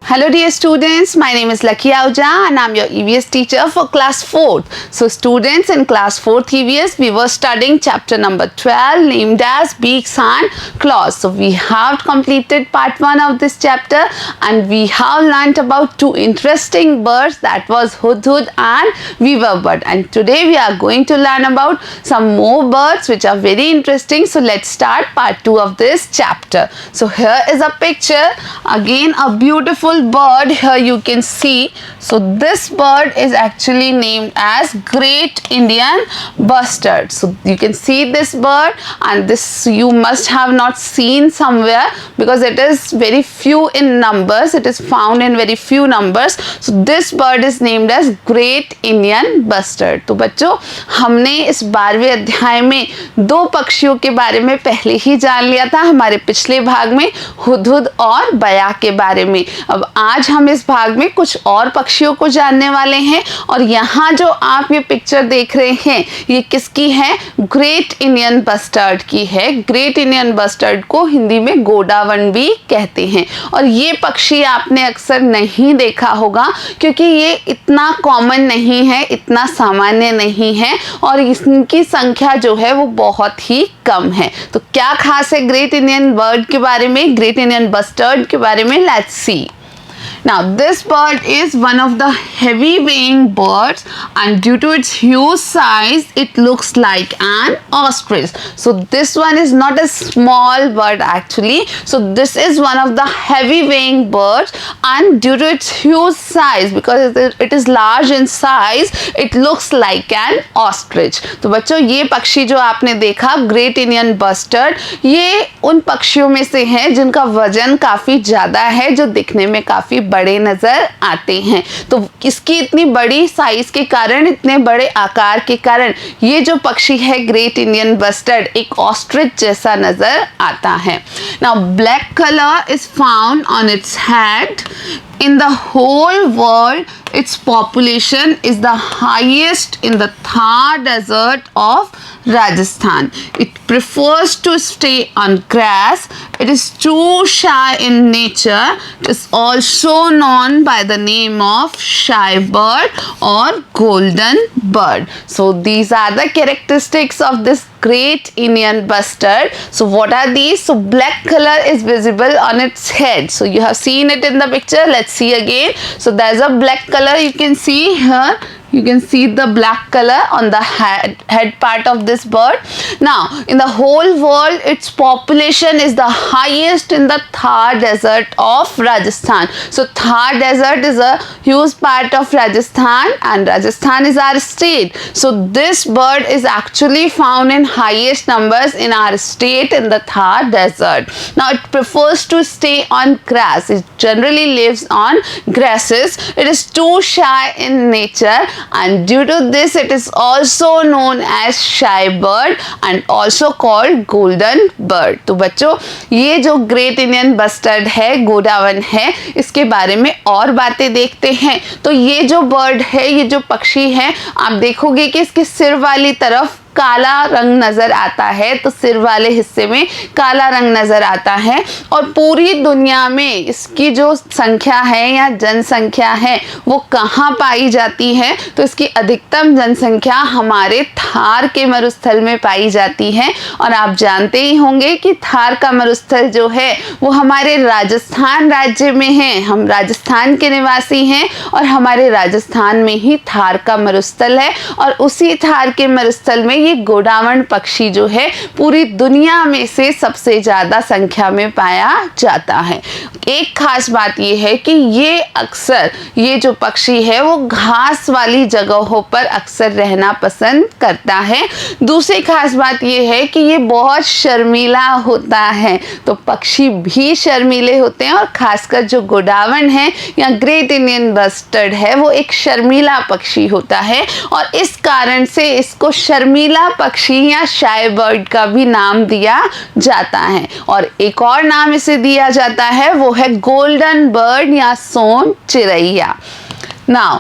Hello dear students, my name is Lucky Ahuja and I'm your EVS teacher for class 4th. So students, in class 4th EVS we were studying chapter number 12 named as Beaks and Claws. So we have completed part 1 of this chapter and we have learnt about two interesting birds, that was Hudhud and Weaver bird. And today we are going to learn about some more birds which are very interesting. So let's start part 2 of this chapter. So here is a picture, again a beautiful bird here you can see. So this bird is actually named as Great Indian Bustard. So you can see this bird, and this you must have not seen somewhere because it is very few in numbers, it is found in very few numbers. So this bird is named as Great Indian Bustard. तो बच्चों, हमने इस 12वें अध्याय में दो पक्षियों के बारे में पहले ही जान लिया था हमारे पिछले भाग में, हुदहुद और बया के बारे में। अब आज हम इस भाग में कुछ और पक्षियों को जानने वाले हैं। और यहाँ जो आप ये पिक्चर देख रहे हैं ये किसकी है? ग्रेट इंडियन बस्टर्ड की है। ग्रेट इंडियन बस्टर्ड को हिंदी में गोडावन भी कहते हैं। और ये पक्षी आपने अक्सर नहीं देखा होगा क्योंकि ये इतना कॉमन नहीं है, इतना सामान्य नहीं है और इनकी संख्या जो है वो बहुत ही कम है। तो क्या खास है ग्रेट इंडियन बर्ड के बारे में, ग्रेट इंडियन बस्टर्ड के बारे में? Let's see. Now this bird is one of the heavy weighing birds and due to its huge size it looks like an ostrich. So this one is not a small bird actually. So this is one of the heavy weighing birds and due to its huge size, because it is large in size, it looks like an ostrich. तो बच्चों, ये पक्षी जो आपने देखा great Indian bustard, ये उन पक्षियों में से है जिनका वजन काफ़ी ज़्यादा है, जो दिखने में काफ़ी बड़े नजर आते हैं। तो इसकी इतनी बड़ी साइज के कारण, इतने बड़े आकार के कारण ये जो पक्षी है ग्रेट इंडियन बस्टर्ड एक ऑस्ट्रिच जैसा नजर आता है। Now black colour is found on its head. In the whole world, its population is the highest in the Thar desert of Rajasthan. It prefers to stay on grass. It is too shy in nature. It is also known by the name of shy bird or golden bird. So these are the characteristics of this Great Indian Bustard. So what are these? So black color is visible on its head. So you have seen it in the picture. Let's see again. So there's a black color you can see here. You can see the black color on the head part of this bird. Now, in the whole world, its population is the highest in the Thar desert of Rajasthan. So, Thar desert is a huge part of Rajasthan and Rajasthan is our state. So, this bird is actually found in highest numbers in our state in the Thar desert. Now, it prefers to stay on grass. It generally lives on grasses. It is too shy in nature. And due to this it is also known as shy bird and also called golden bird. तो बच्चों, ये जो great Indian bustard है, godown है, इसके बारे में और बातें देखते हैं। तो ये जो बर्ड है, ये जो पक्षी है, आप देखोगे कि इसके सिर वाली तरफ काला रंग नजर आता है। तो सिर वाले हिस्से में काला रंग नजर आता है और पूरी दुनिया में इसकी जो संख्या है या जनसंख्या है वो कहाँ पाई जाती है? तो इसकी अधिकतम जनसंख्या हमारे थार के मरुस्थल में पाई जाती है। और आप जानते ही होंगे कि थार का मरुस्थल जो है वो हमारे राजस्थान राज्य में है। हम राजस्थान के निवासी हैं और हमारे राजस्थान में ही थार का मरुस्थल है और उसी थार के मरुस्थल में ये गोडावन पक्षी जो है पूरी दुनिया में से सबसे ज़्यादा संख्या में पाया जाता है। एक खास बात ये है कि ये अक्सर, ये जो पक्षी है वो घास वाली जगहों पर अक्सर रहना पसंद करता है। दूसरी खास बात ये है कि ये बहुत शर्मीला होता है। तो पक्षी भी शर्मीले होते हैं और खासकर जो गोडावन है या ग्रेट इंडियन बस्टर्ड है वो एक शर्मीला पक्षी होता है और इस कारण से इसको शर्मीला पक्षी या शाय बर्ड का भी नाम दिया जाता है। और एक और नाम इसे दिया जाता है वो है गोल्डन बर्ड या सोन चिरैया। Now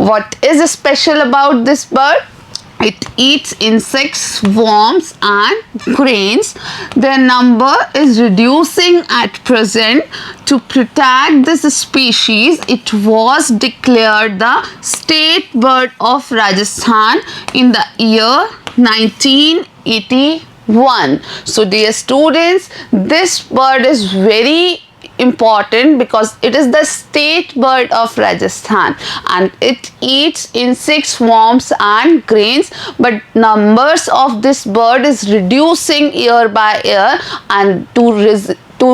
what is special about this bird? It eats insects, worms and grains. Their number is reducing at present. To protect this species, it was declared the state bird of Rajasthan in the year 1981. So dear students, this bird is very important because it is the state bird of Rajasthan and it eats insects, worms and grains, but numbers of this bird is reducing year by year, and to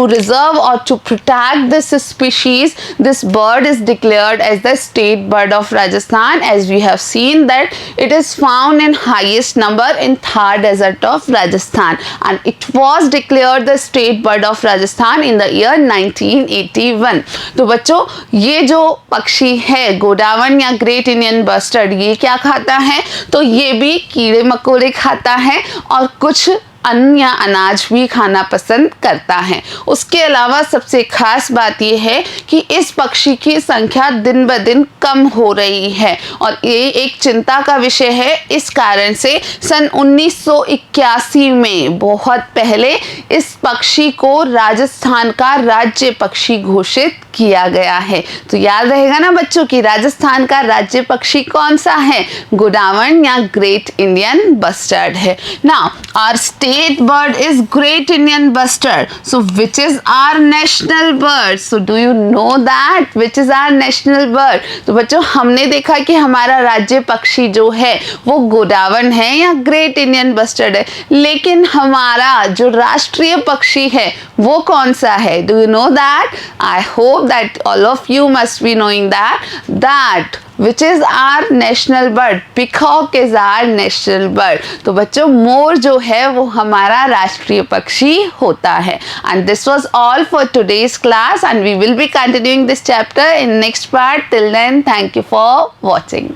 reserve or to protect this species, this bird is declared as the state bird of Rajasthan. As we have seen that it is found in highest number in Thar desert of Rajasthan, and it was declared the state bird of Rajasthan in the year 1981. तो बच्चों, ये जो पक्षी है गोडावन या great Indian bustard, ये क्या खाता है? तो ये भी कीड़े मकोड़े खाता है और कुछ अन्य अनाज भी खाना पसंद करता है। उसके अलावा सबसे खास बात यह है कि इस पक्षी की संख्या दिन ब दिन कम हो रही है और ये एक चिंता का विषय है। इस कारण से सन 1981 में, बहुत पहले, इस पक्षी को राजस्थान का राज्य पक्षी घोषित किया गया है। तो याद रहेगा ना बच्चों कि राजस्थान का राज्य पक्षी कौन सा है? गोडावन या ग्रेट इंडियन बस्टर्ड है। Now our state bird is great Indian bustard. So which is our national bird? So do you know that which is our national bird? तो बच्चों, हमने देखा कि हमारा राज्य पक्षी जो है वो गोडावन है या ग्रेट इंडियन बस्टर्ड है, लेकिन हमारा जो राष्ट्रीय पक्षी है वो कौन सा है? Do you know that? I hope that all of you must be knowing that which is our national bird? Peacock is our national bird. तो बच्चों, मोर जो है वो हमारा राष्ट्रीय पक्षी होता है। And this was all for today's class, and we will be continuing this chapter in next part. Till then, thank you for watching.